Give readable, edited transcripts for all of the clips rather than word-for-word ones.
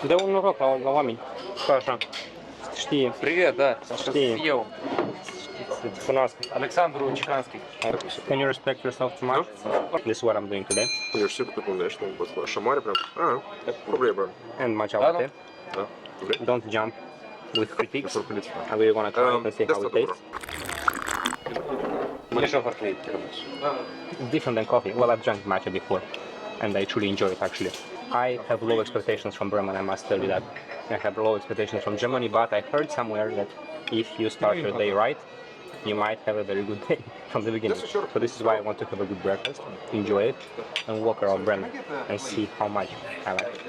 Dă un noroc la oameni. Că așa. Știe. Привет, да. Știe. Eu, Să-ți cunoască. Alexandru Cicanski. Can you respect yourself too much? This is what I'm doing today. Я же все кто помню, что он была шамаре прям. Проблема. And much out there. Да. Don't jump with critiques. Сурприз. I really want to try and see how it tastes. Different than coffee. Well, I've drank matcha before, and I truly enjoy it actually. I have low expectations from Bremen, I must tell you that. I have low expectations from Germany, but I heard somewhere that if you start your day right, you might have a very good day from the beginning. So this is why I want to have a good breakfast, enjoy it, and walk around Bremen and see how much I like it.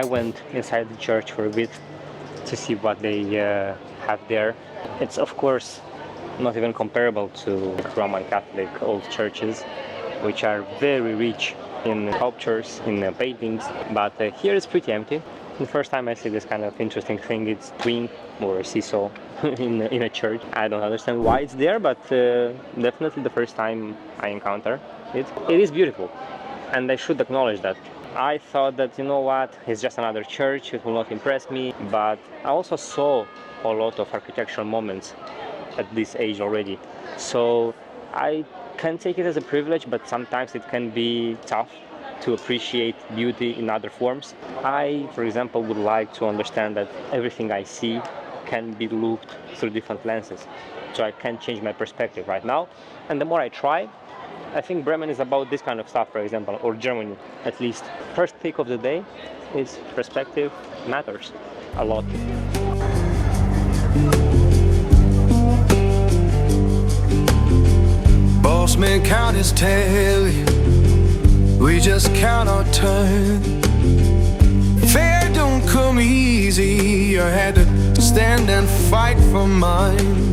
I went inside the church for a bit to see what they have there. It's of course not even comparable to Roman Catholic old churches, which are very rich in sculptures, in paintings, but here it's pretty empty. The first time I see this kind of interesting thing, it's swing or a seesaw in a church. I don't understand why it's there, but definitely the first time I encounter it. It is beautiful, and I should acknowledge that. I thought that, you know what, it's just another church, it will not impress me, but I also saw a lot of architectural moments at this age already. So I can take it as a privilege, but sometimes it can be tough to appreciate beauty in other forms. I, for example, would like to understand that everything I see can be looked through different lenses. So I can change my perspective right now, and the more I try, I think Bremen is about this kind of stuff, for example, or Germany at least. First pick of the day is perspective matters a lot. Boss man count his tally, we just count our turn. Fair don't come easy, I had to stand and fight for mine.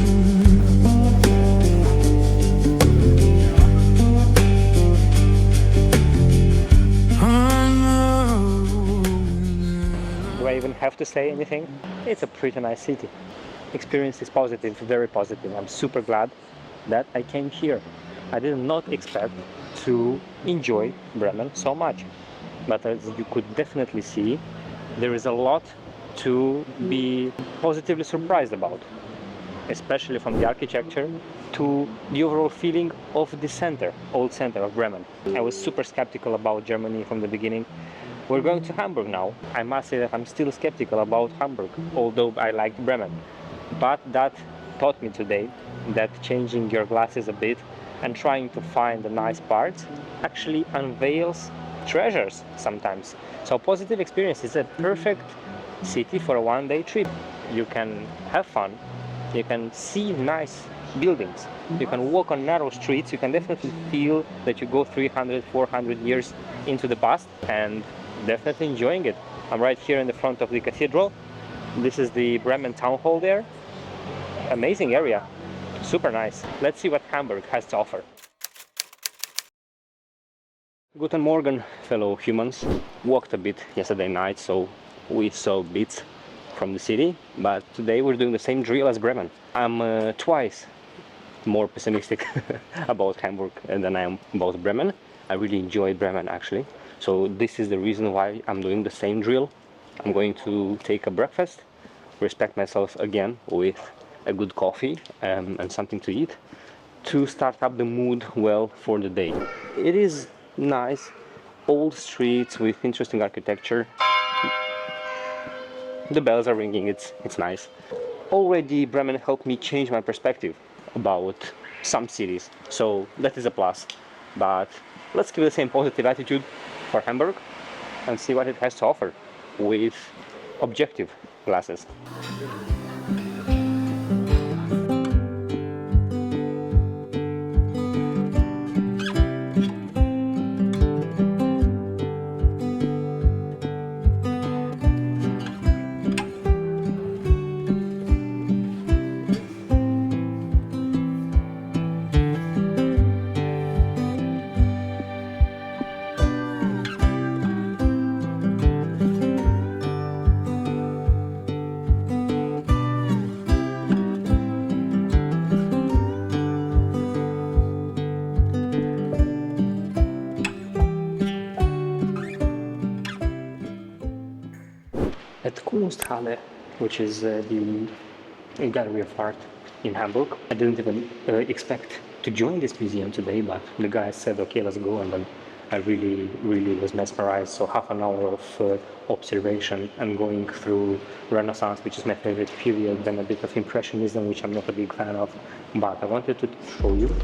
Do I even have to say anything? It's a pretty nice city. Experience is positive, very positive. I'm super glad that I came here. I did not expect to enjoy Bremen so much. But as you could definitely see, there is a lot to be positively surprised about, especially from the architecture to the overall feeling of the center, old center of Bremen. I was super skeptical about Germany from the beginning. We're going to Hamburg now. I must say that I'm still skeptical about Hamburg, although I liked Bremen. But that taught me today that changing your glasses a bit and trying to find the nice parts actually unveils treasures sometimes. So positive experience is a perfect city for a one-day trip. You can have fun, you can see nice buildings, you can walk on narrow streets, you can definitely feel that you go 300, 400 years into the past and definitely enjoying it. I'm right here in the front of the cathedral. This is the Bremen town hall there. Amazing area, super nice. Let's see what Hamburg has to offer. Guten Morgen, fellow humans. Walked a bit yesterday night, so we saw bits from the city, but today we're doing the same drill as Bremen. I'm twice more pessimistic about Hamburg than I am about Bremen. I really enjoyed Bremen actually. So this is the reason why I'm doing the same drill. I'm going to take a breakfast, respect myself again with a good coffee and something to eat to start up the mood well for the day. It is nice, old streets with interesting architecture. The bells are ringing, it's nice. Already Bremen helped me change my perspective about some cities, so that is a plus. But let's keep the same positive attitude for Hamburg and see what it has to offer with objective glasses. at Kunsthalle, which is the gallery of art in Hamburg. I didn't even expect to join this museum today, but the guy said, okay, let's go, and then I really was mesmerized. So half an hour of observation and going through Renaissance, which is my favorite period, then a bit of Impressionism, which I'm not a big fan of, but I wanted to show you.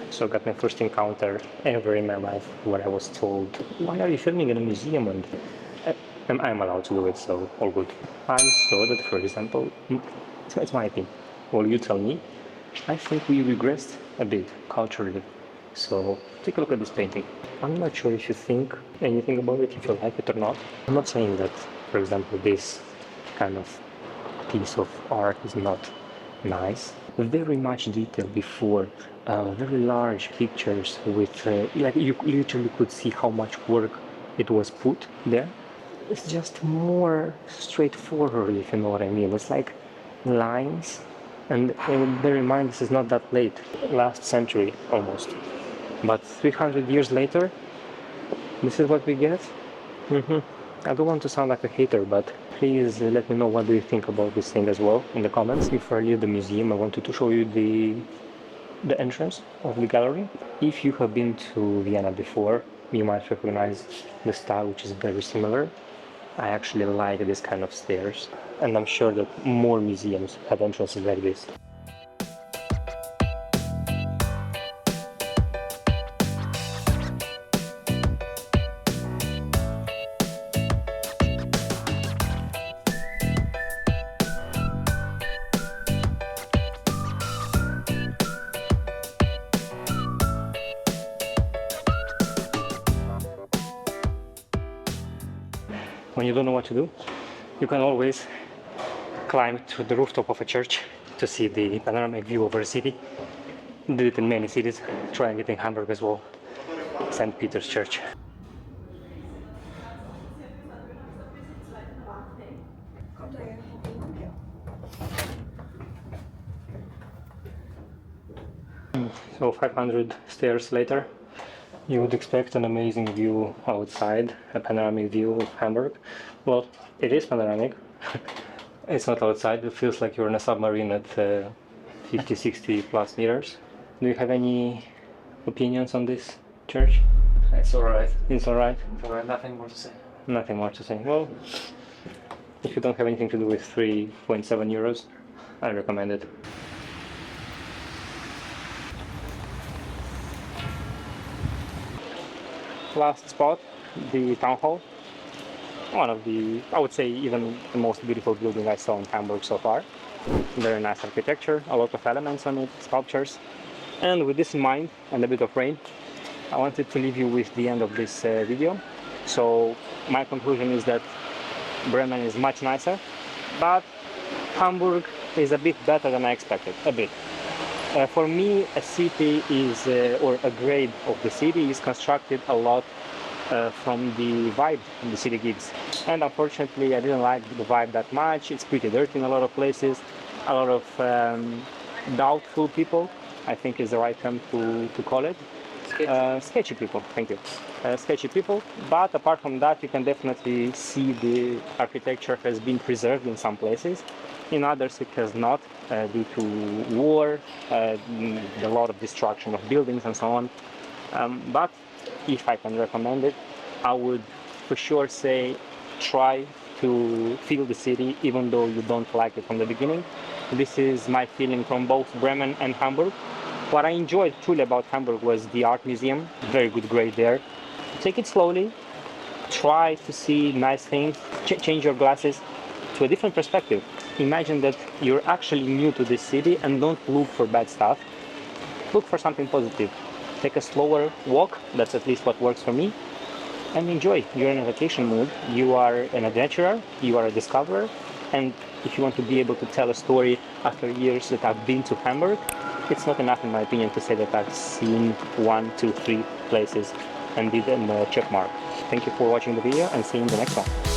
So I got my first encounter ever in my life where I was told, why are you filming in a museum? And I'm allowed to do it, so all good. I saw that, for example, it's my opinion. Well, you tell me. I think we regressed a bit culturally. So take a look at this painting. I'm not sure if you think anything about it, if you like it or not. I'm not saying that, for example, this kind of piece of art is not nice. Very much detail before, very large pictures with, like you literally could see how much work it was put there. It's just more straightforward, if you know what I mean. It's like lines, and bear in mind this is not that late, last century almost. But 300 years later, this is what we get. I don't want to sound like a hater, but please let me know what do you think about this thing as well in the comments. Before I leave the museum, I wanted to show you the entrance of the gallery. If you have been to Vienna before, you might recognize the style, which is very similar. I actually like this kind of stairs, and I'm sure that more museums have entrances like this. When you don't know what to do, you can always climb to the rooftop of a church to see the panoramic view over a city. Did it in many cities, trying it in Hamburg as well. St. Peter's Church. So 500 stairs later, you would expect an amazing view outside, a panoramic view of Hamburg. Well, it is panoramic. It's not outside, it feels like you're in a submarine at 50, 60 plus meters. Do you have any opinions on this church? It's alright. It's alright? Nothing more to say. Nothing more to say. Well, if you don't have anything to do with 3.7 euros, I recommend it. Last spot, the town hall. One of the, I would say, even the most beautiful building I saw in Hamburg so far. Very nice architecture, a lot of elements on it, sculptures. And with this in mind, and a bit of rain, I wanted to leave you with the end of this video. So my conclusion is that Bremen is much nicer, but Hamburg is a bit better than I expected, a bit. For me, a city is, or a grade of the city is constructed a lot from the vibe the city gives. And unfortunately, I didn't like the vibe that much. It's pretty dirty in a lot of places, a lot of doubtful people, I think is the right term to call it. Sketchy people, thank you. Sketchy people, but apart from that, you can definitely see the architecture has been preserved in some places. In others, it has not, due to war, a lot of destruction of buildings and so on. But if I can recommend it, I would for sure say try to feel the city even though you don't like it from the beginning. This is my feeling from both Bremen and Hamburg. What I enjoyed truly about Hamburg was the art museum, very good grade there. Take it slowly, try to see nice things, change your glasses to a different perspective. Imagine that you're actually new to this city and don't look for bad stuff. Look for something positive. Take a slower walk, that's at least what works for me, and enjoy. You're in a vacation mood, you are an adventurer, you are a discoverer, and if you want to be able to tell a story after years that I've been to Hamburg, it's not enough in my opinion to say that I've seen 1, 2, 3 places and did a check mark. Thank you for watching the video and see you in the next one.